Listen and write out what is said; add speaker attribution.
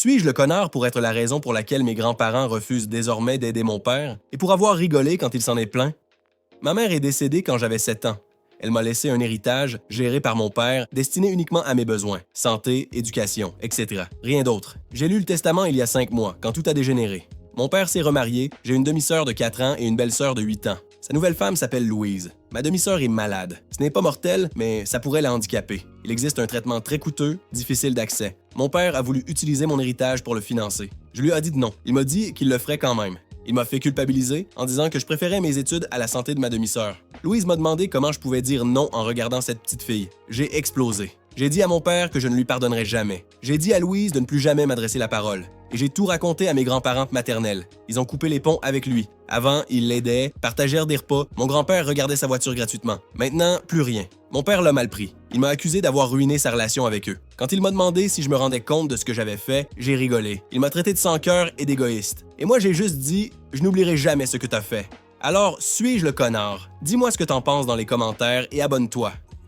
Speaker 1: Suis-je le connard pour être la raison pour laquelle mes grands-parents refusent désormais d'aider mon père et pour avoir rigolé quand il s'en est plaint? Ma mère est décédée quand j'avais 7 ans. Elle m'a laissé un héritage géré par mon père, destiné uniquement à mes besoins, santé, éducation, etc. Rien d'autre. J'ai lu le testament il y a 5 mois, quand tout a dégénéré. Mon père s'est remarié, j'ai une demi-sœur de 4 ans et une belle-sœur de 8 ans. Sa nouvelle femme s'appelle Louise. Ma demi-sœur est malade. Ce n'est pas mortel, mais ça pourrait la handicaper. Il existe un traitement très coûteux, difficile d'accès. Mon père a voulu utiliser mon héritage pour le financer. Je lui ai dit non. Il m'a dit qu'il le ferait quand même. Il m'a fait culpabiliser en disant que je préférais mes études à la santé de ma demi-sœur. Louise m'a demandé comment je pouvais dire non en regardant cette petite fille. J'ai explosé. J'ai dit à mon père que je ne lui pardonnerais jamais. J'ai dit à Louise de ne plus jamais m'adresser la parole. Et j'ai tout raconté à mes grands-parents maternels. Ils ont coupé les ponts avec lui. Avant, ils l'aidaient, partagèrent des repas, mon grand-père regardait sa voiture gratuitement. Maintenant, plus rien. Mon père l'a mal pris. Il m'a accusé d'avoir ruiné sa relation avec eux. Quand il m'a demandé si je me rendais compte de ce que j'avais fait, j'ai rigolé. Il m'a traité de sans-cœur et d'égoïste. Et moi, j'ai juste dit « Je n'oublierai jamais ce que t'as fait ». Alors, suis-je le connard? Dis-moi ce que t'en penses dans les commentaires et abonne-toi.